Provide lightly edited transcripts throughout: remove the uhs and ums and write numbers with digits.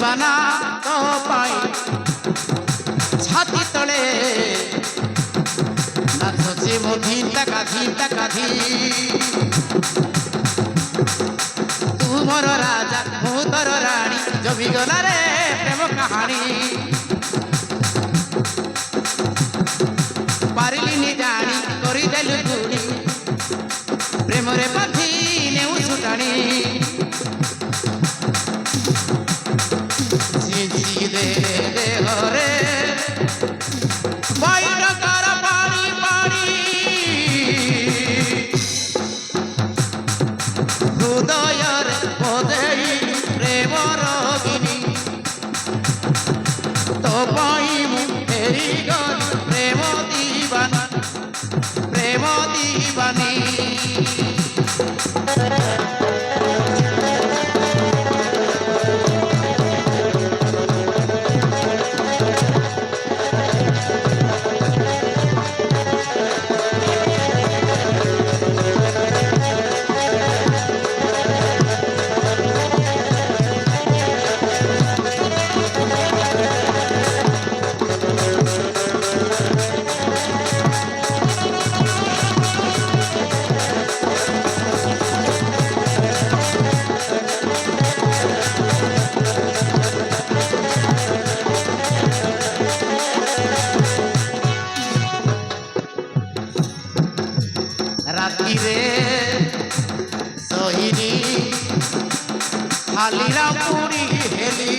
দিবানা তো পাই ছাতি তলে নাচছে মো ধিতা কাধি তু মোর রাজা মু তোর রানী জবি গলা রে প্রেম কাহানী পারিলিনি জানি করিদেলু গুড়ি প্রেমরে বাঁধি নেউ ছুটানি ঝিঝি দে হরে বৈঠকার পানি পানি হৃদয়ের পদেই প্রেম রোগিনী তো পাই মু ফেরি গলি প্রেম দিবানী রাতিরে সহিনী হালিরা পুরি হেলি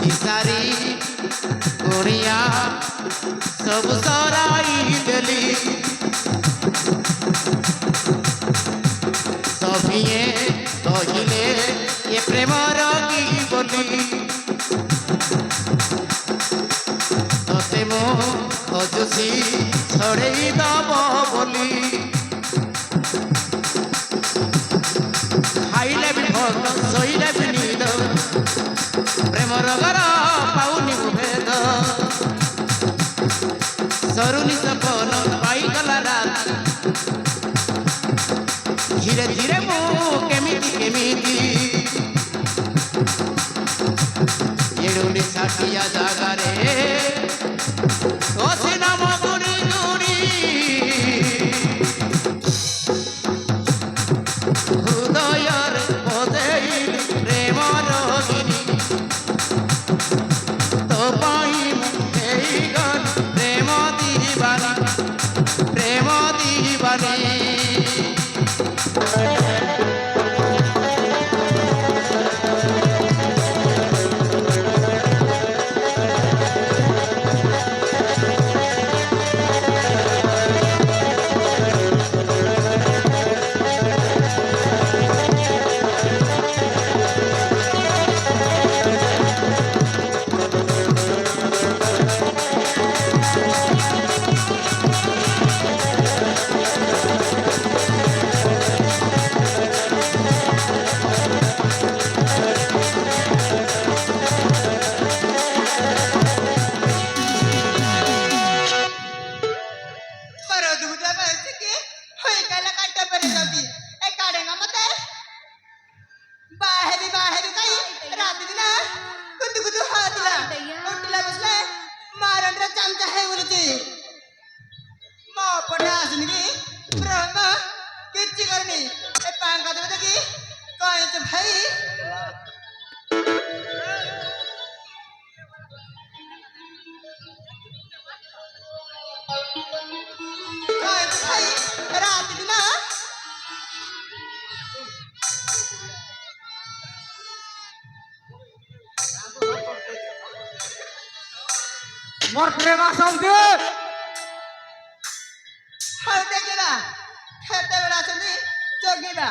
ইসারি করিয়া সব সরাই দেলি সভিয়ে কহিলে এ প্রেম রোগী বলি তোতে মো অজসি ছড়েই দব বলি খাইলে বি ভোগ শোইলে বি নিদ প্রেম রোগর পাউনি ভেদ সরুনি সপন পাইগলা রাত ধীরে ধীরে মু কেমিতি এড়ুনি ষাটিয়া জাগারে ওছে নাম গুড়ি গুড়ি হৃদয়ের পদেই প্রেম রোগিনী তো পাই এই গল প্রেম দিবানী मोर प्रेम आसंदी हाय देखिरा खेते बेला चंदी जोगिरा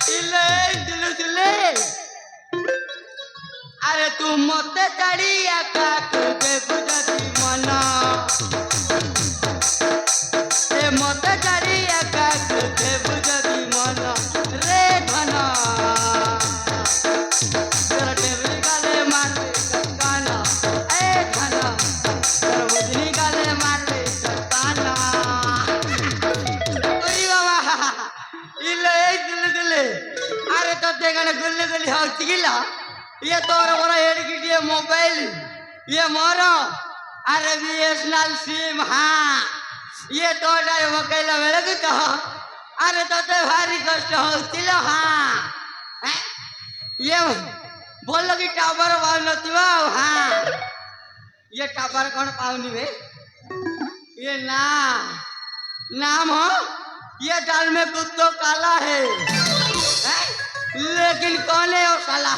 চিলে চিলে চিলে আরে তু মতে ছাড়ি একা কেবে বুঝাতি মন এ মতে ছাড়ি একা কেবে বুঝাতি মন রে ধন তোর টেবরি গালে মারবে কান এ ধন তোর বুঝনি গালে মারবে কান ওই বাবা ইলে চিলে চিলে আরে তো দেখানে গুল্লে গুলি হচ্ছে গিলা ये तोर बड़ा एडगिटिए मोबाइल ये मोरो अरे बीएसएनएल सिम हाँ ये तो डाय वकील मेरे को तो अरे तो भारी कष्ट होती लो हाँ ये बोलो कि टावर वाला तू हाँ ये टावर कौन पाऊनी बे ये नाम हो ये दाल में कुत्तो काला है लेकिन कौन है वो साला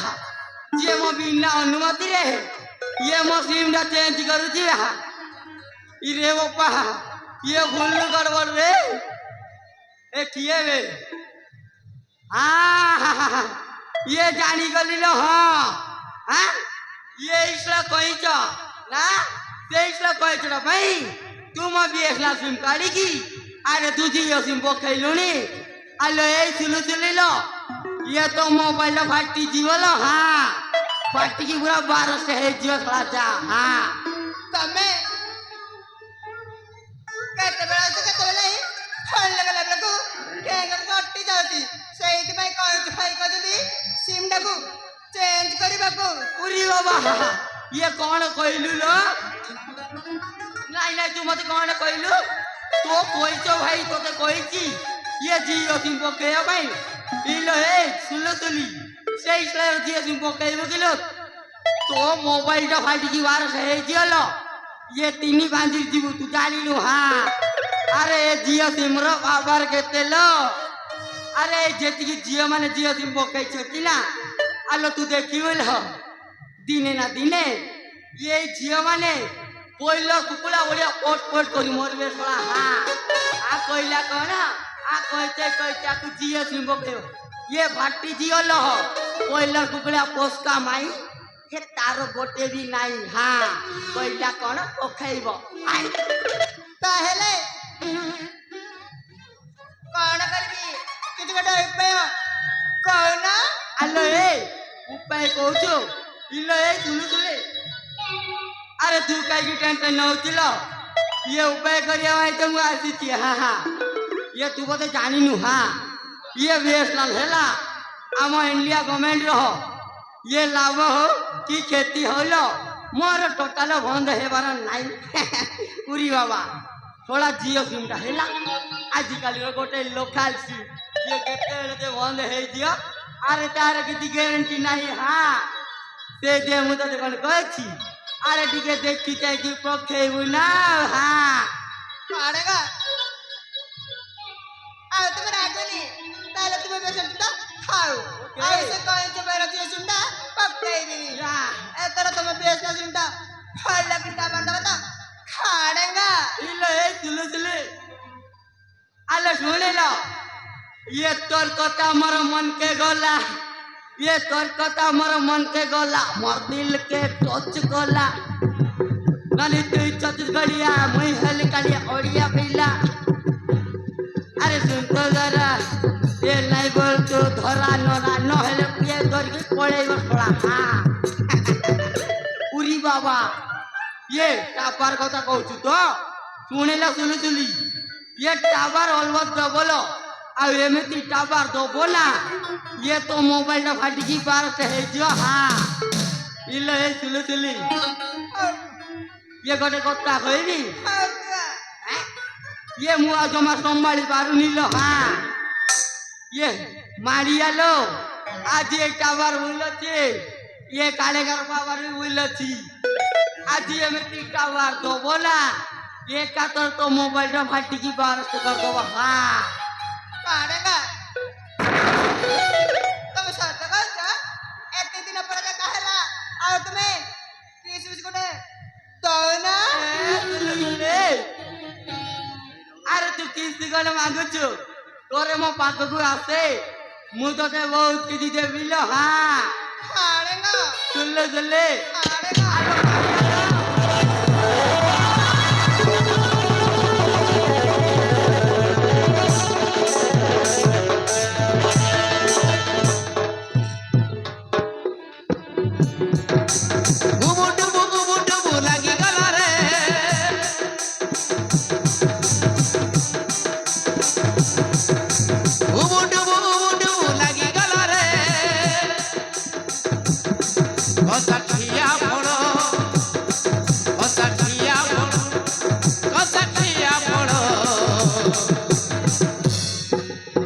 ये मो बिना अनुमति रे ये मो सिम डा चेंज करूची हा इरे बापा ये भूल गड़बड़ रे ए किए बे हाँ ये जानी गली लो हाँ ये इसला कोई चो ना ये इसला कोई चो भाई तुम अभी इसला सिम काढ़ी की अरे तुझी ये सिम को खेलो नी अलो ये सुनो सुनी लो ये तो मोबाइल फाटी जीवलो हाँ फाटी की पूरा 12 से है जीव थोड़ा जा हाँ तमे कहते बेला से कहते बेला ही फोन लगा लगा को केंगर कट्टी जाती सही भाई कौन भाई को जदी सिम डाकू चेंज करिबा को पूरी बाबा ये कौन कहलु लो नहीं नहीं तू मत कौन कहलु तो कोई तो भाई तो ते कोई की ये जियो सिम को के भाई इलो ए सुनो सुनी से इसला जियो सिम को के किलो तो मोबाइल टा फाटी की बार से जियो लो ये तीनी बांधी जीवु तू जानी लो हाँ अरे जियो सिम रो बाबर केते लो अरे जेती की जियो माने जियो सिम को के छती ना आलो तू देखी बोल दिने ना दिने ये जियो माने कोइला कुकुला ओडिया पोट पोट करी मरबे सोला हाँ आ कोइला कोना आ कहते कहते जियो सिम को ये फाटी जियो लो कोइला कुकुला पोस्का माई ये तारो गोटे भी नहीं हाँ कोइला कौन ओखेइबो ताहेले कौन करबी कित गडा उपाय कौन आलो ए उपाय कहूछु इलो ए सुनु सुले अरे तू काई की टेंशन न होतिलो ये उपाय करिया भाई तो मु आसी छी हाँ हाँ ये तू बोते जानी नु हाँ ये बीएसएनएल हेला आम इंडिया गवर्नमेंट रहो ये लाभ हो कि खेती होलो मोर टोटाल बंद हेबार नाई पूरी बाबा थोड़ा जियो सिम टा हेला आजिकल गोटे लोकल सिम ये केते बंद हे दियो अरे तार किसी गारंटी नहीं हाँ से दे मु तो देखन कहछि अरे टिके देखि चाहि कि पखेबु ना हाँ पाड़ेगा आ तुम रागनी ताले तुम्हें बेसन ता खाओ ऐसे कौन से मेरा जियो सुनता पक्के ही नहीं या ए तेरा तुम्हें बेसन सुनता फल लगी ता बता खाड़ेगा इलो ए सुले आलो सुने लो ये तोर कथा मोर मन के गला ये तोर कथा मोर मन के गला मोर दिल के टच गला नानी तू छत्तीसगढ़िया मुई हल कालिया ओडिया पिला अरे सुन तो जरा ये नहीं बोल तो धरा नरा न हेले ये धर के पड़े थोड़ा हाँ पूरी बाबा ये टावर कथा कहू तो शुणे लो सुनी ये टावर अलबत दबलो आ एमती टावर दबो ना ये तो मोबाइल टा फाटी की पार से है जो हाँ इलो ए सुली ये गोटे कथा कहबी ये मुआ जमा संभाली पारुनी लो हाँ ইয়ে মারিয়ালো আজ একটা আবার বলছি ইয়ে কালেগার বাবার বলছি আজ আমি তিনটা বার দেবো না একা তো মোবাইলটা ফাটি কি বার করে দেবো হ্যাঁ কারেগা তুমি সত্য বলছো এতে দিন পরে দেখা হেলা আর তুমি কিস করে দাও না আরে তুই কিস্তি করে মাগুଛୁ তোরে মো পাখকু আসে মু তোতে বহুত কিছু দেবিল হ্যাঁ কারেগা চললে কারেগা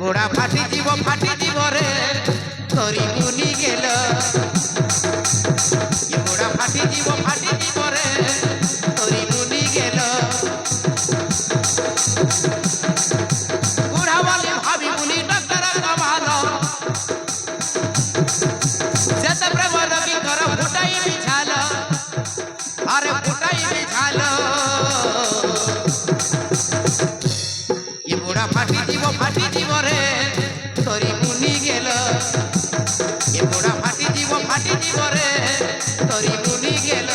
ঘোড়া ফাটি দিব রে তরি মুনি গেল ঘোড়া ফাটি দিব রে তরি মুনি গেল বুড়া বলে ভাবি মুনি ডাক্তার কামাল সেতে প্রেম রবি কর ফুটাই বিছাল আরে ফুটাই বিছাল বুড়া ফাটি দিব রে তরি মুনি গেল এ বুড়া ফাটি দিব রে তরি মুনি গেল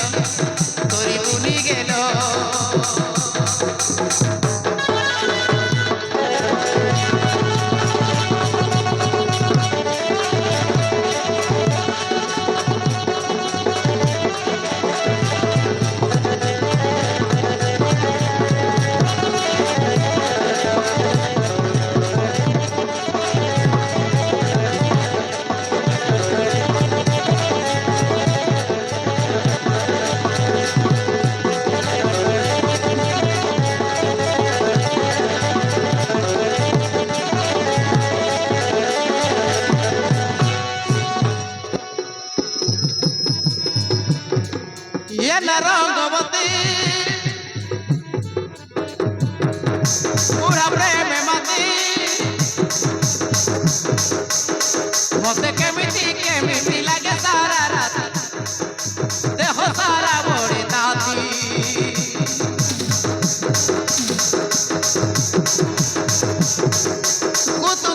ये न रंगवती पूरा प्रेम मती मते केमिति लागे सारा राती देह सारा बड़ी दाती कुतु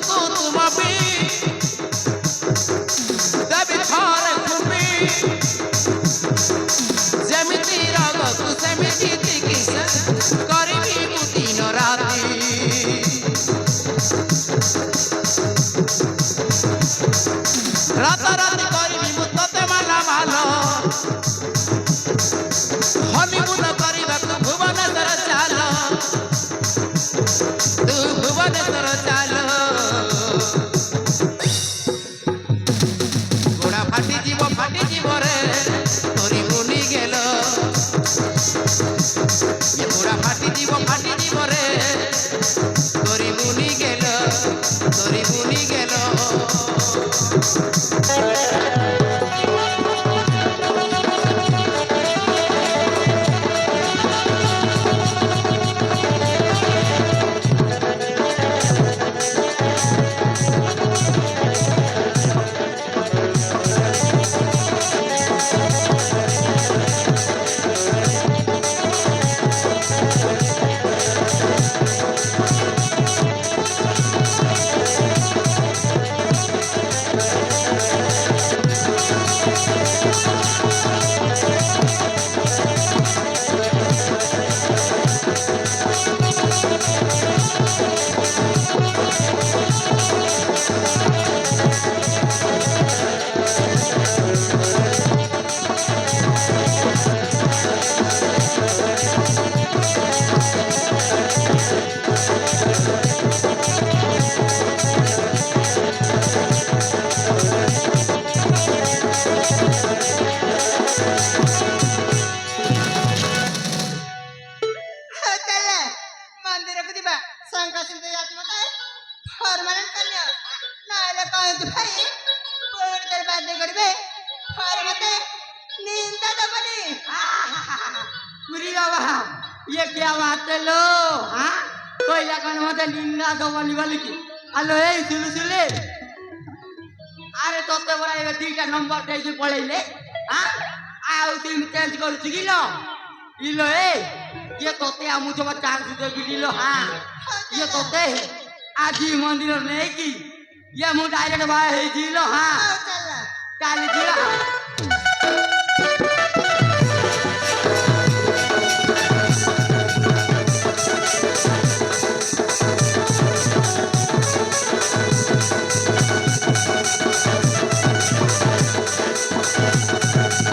मबी देवी थार खुबी যেমিতি রাগতু সেমিতি চিকিৎসা করিবি মু দিন রাতি রাতারাতি করিবি মু তোতে মালা ভালো হনিমুন କରିବାକୁ ভুবনেশ্বর চাল তু ভুবনেশ্বর চাল গোড়া ফাটি দিব রে তরি মুনি গেল এ গোড়া ফাটি দিব রে তরি মুনি গেল କହୁଛୁ ଭାଇ ପୁଣି ତୋର ବାଧ୍ୟ କରିବେ ଘରେ ମତେ ନିନ୍ଦା ଦବନି पूरी बाबा ये क्या बात है लो हाँ कोई लगन मते निंदा दो बोली बोली की हेलो ए सुनु सुले अरे तोते बड़ा ये तीटा नंबर दे के पळेले हाँ आउ तुम चेंज कर छिलो इलो ए ये तोते आमु जो चार्ज दे बिलो हाँ ये तोते आजी मंदिर नहीं की ये मु डायरेक्ट बाय हे जिलो हाँ